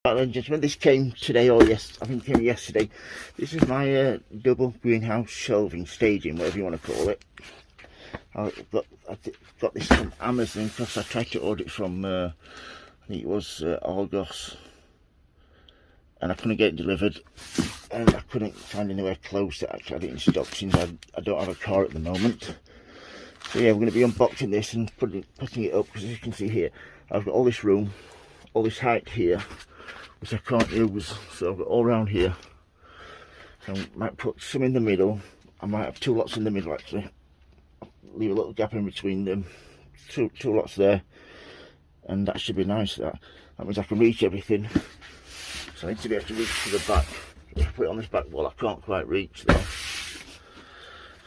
Right then, gentlemen, this came today or yes, I think it came yesterday. This is my double greenhouse shelving staging, whatever you want to call it. I got this from Amazon because I tried to order it from I think it was Argos, and I couldn't get it delivered, and I couldn't find anywhere close that actually had it in stock since I don't have a car at the moment. So yeah, we're going to be unboxing this and putting it up, because as you can see here, I've got all this room, all this height here, which I can't use, so I've got all around here. So I might put some in the middle. I might have two lots in the middle actually. Leave a little gap in between them. Two lots there, and that should be nice. That means I can reach everything. So I need to be able to reach to the back. If I put it on this back wall, I can't quite reach there.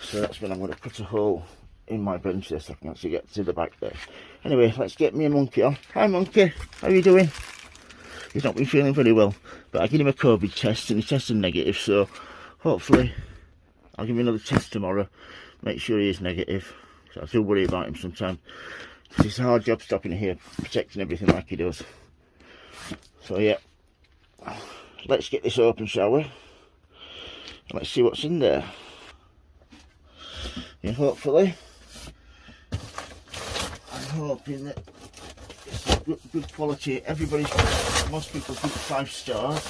So that's when I'm going to cut a hole in my bench there so I can actually get to the back there. Anyway, let's get me a monkey on. Hi monkey, how are you doing? He's not been feeling very well, but I gave him a COVID test and he tested negative, so hopefully I'll give him another test tomorrow, make sure he is negative. So I still worry about him sometimes, because it's a hard job stopping here, protecting everything like he does. So yeah, let's get this open, shall we? Let's see what's in there. Yeah, hopefully, I'm hoping that it's good quality. Most people think 5 stars,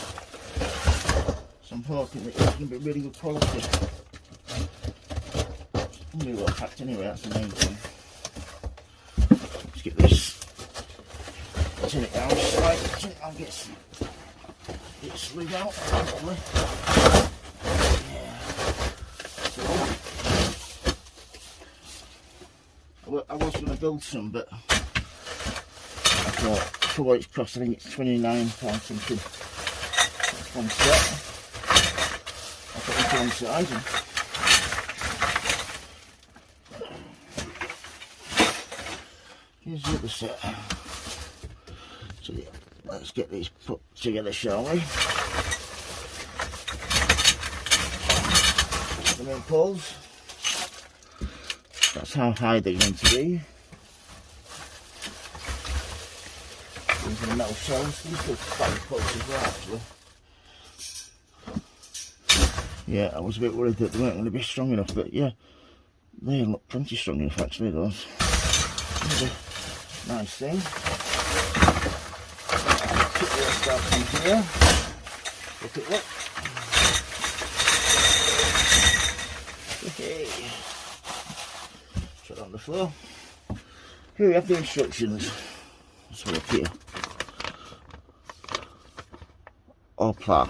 so I'm hoping that it's going to be really good quality. Really well packed anyway, that's the main thing. Let's get this, turn it down slightly, I'll get it slid out hopefully. Yeah. I was going to build some, but I thought for what it's cost, I think it's £29 something. That's one set. I'll put it to one side. Here's the other set. So yeah, let's get these put together, shall we? The main poles. That's how high they're going to be. These are metal shells. These are quite close as well, actually. Yeah, I was a bit worried that they weren't going to be strong enough, but yeah, they look plenty strong enough actually, those. Nice thing. Put the rest out in here. Look at that. Okay. Put it on the floor. Here we have the instructions. Let's have a look here. Opla.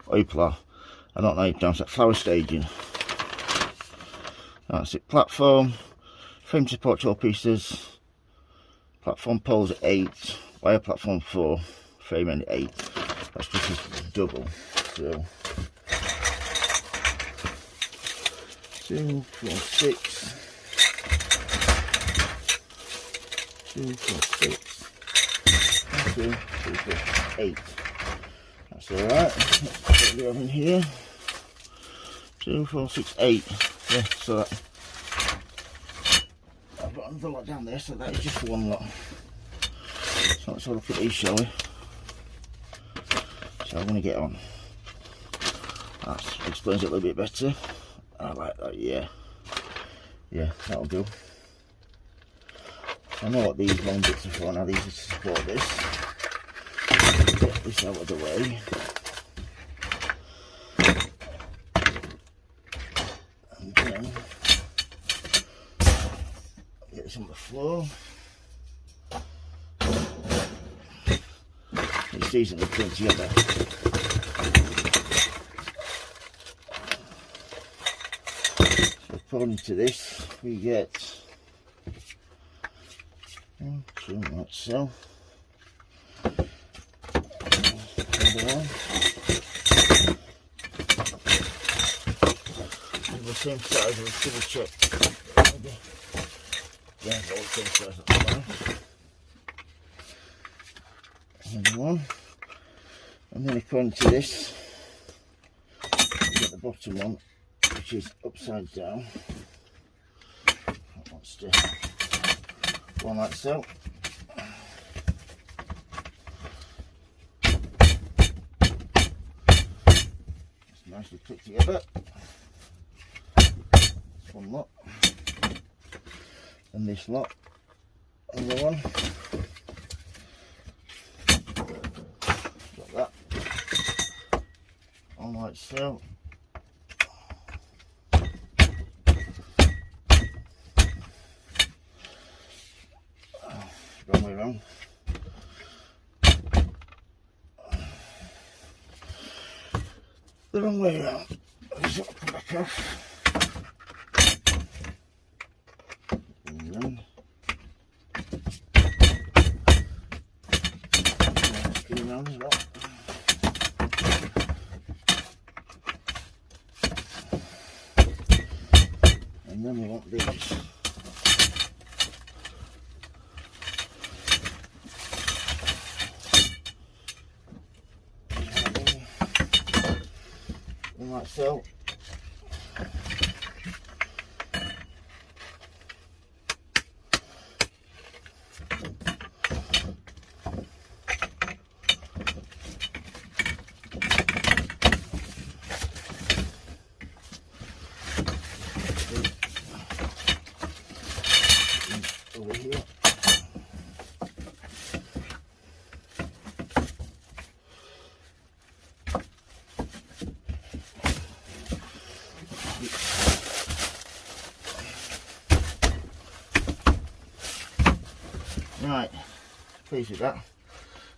I don't know how you pronounce that. Flower staging. That's it. Platform. Frame support 12 pieces. Platform poles 8. Wire platform 4. Frame end 8. That's just a double. So 2, 4, 6. 2, 4, 6. 2, 3, 4, 8. That's alright. Let's put the oven here. 2, 4, 6, 8. Yeah, so that. I've got another lot down there, so that is just one lot. So let's have a look at these, shall we? So I'm going to get on. That explains it a little bit better. I like that, yeah. Yeah, that'll do. I know what these long bits are for now. These are to support this. Get this out of the way. And then get this on the floor. It's decently put together. So according to this, we get 1, 2, like so. The same size, let's double check. Maybe. Yeah, all the same size, that's fine. Another one. And then according to this, we get the bottom one, which is upside down. That's the one like so. nicely click together. This one lot, and this lot, another one. Got that on like so. Wrong way around. The wrong way around. Let's put back off. And then spin around as well. And then we want these. Like so. Over here. Right, pleased with that.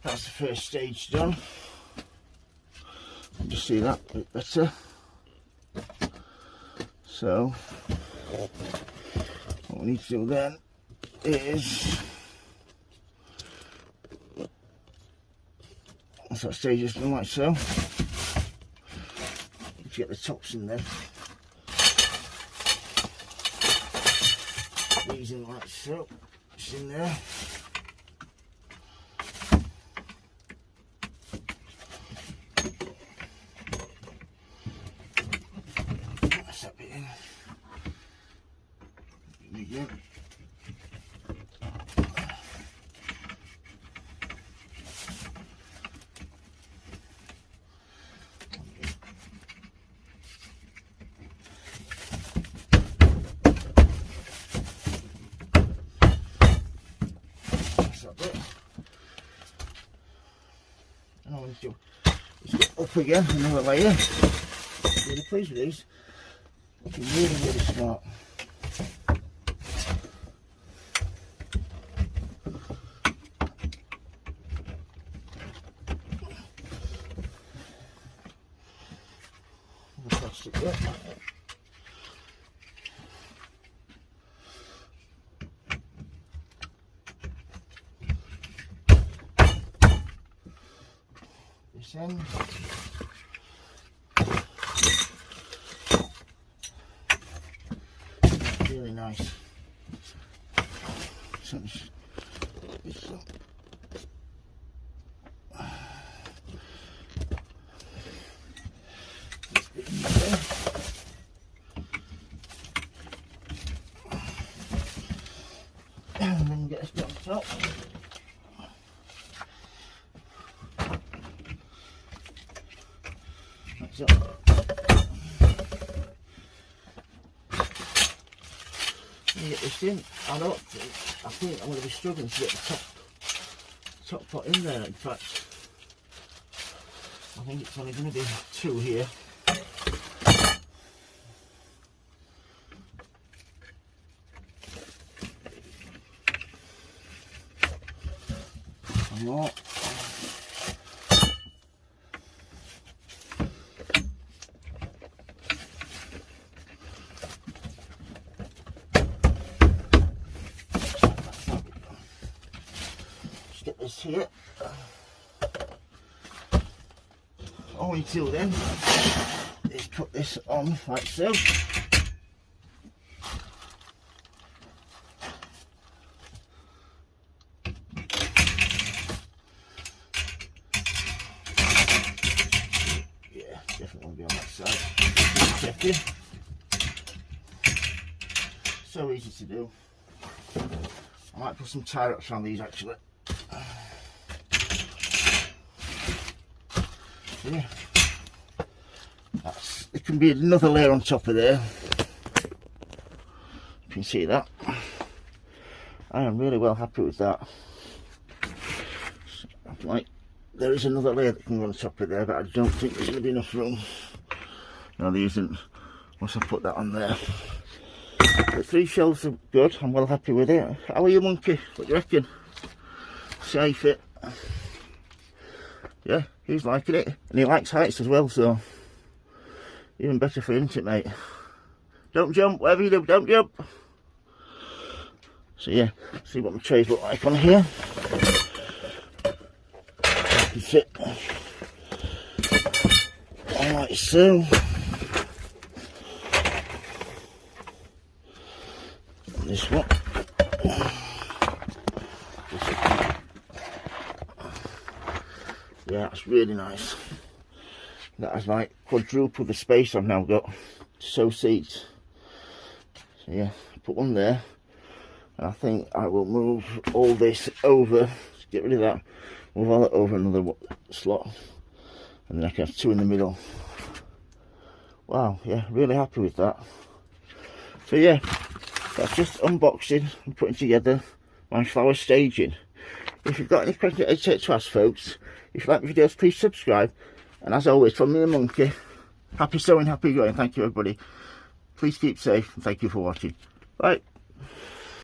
That's the first stage done. Just see that a bit better. So, what we need to do then is, once that stage is done like so, let's get the tops in there. These in like so, just in there. Again. That's up there. And I want to just get up again, another layer. Really pleased with these. Looking really, really smart. Plastic there. This end. Really nice. And then get this bit on top. That's it. Get this in. I think I'm going to be struggling to get the top pot in there. In fact, I think it's only going to be 2 here. More. Just get this here. All we do then is put this on like so. Definitely won't be on that side. Checking. So easy to do. I might put some tie wraps on these actually. Yeah. There can be another layer on top of there. You can see that. I am really well happy with that. Like, there is another layer that can go on top of there, but I don't think there's going to be enough room. No, there isn't. Once I put that on there. The 3 shelves are good. I'm well happy with it. How are you, Monkey? What do you reckon? Safe it. Yeah, he's liking it. And he likes heights as well, so even better for him, isn't it, mate? Don't jump, whatever you do, don't jump. So yeah, see what my trays look like on here. I can fit like so. This one. Yeah, that's really nice. That is like quadruple the space I've now got to sew seats. So yeah, put one there. And I think I will move all this over. Get rid of that. Move all that over another slot. And then I can have 2 in the middle. Wow, yeah, really happy with that. So yeah, that's just unboxing and putting together my flower staging. If you've got any questions I'd hesitate to ask, folks, if you like my videos, please subscribe. And as always, from me and Monkey, happy sewing, happy growing. Thank you, everybody. Please keep safe and thank you for watching. Bye.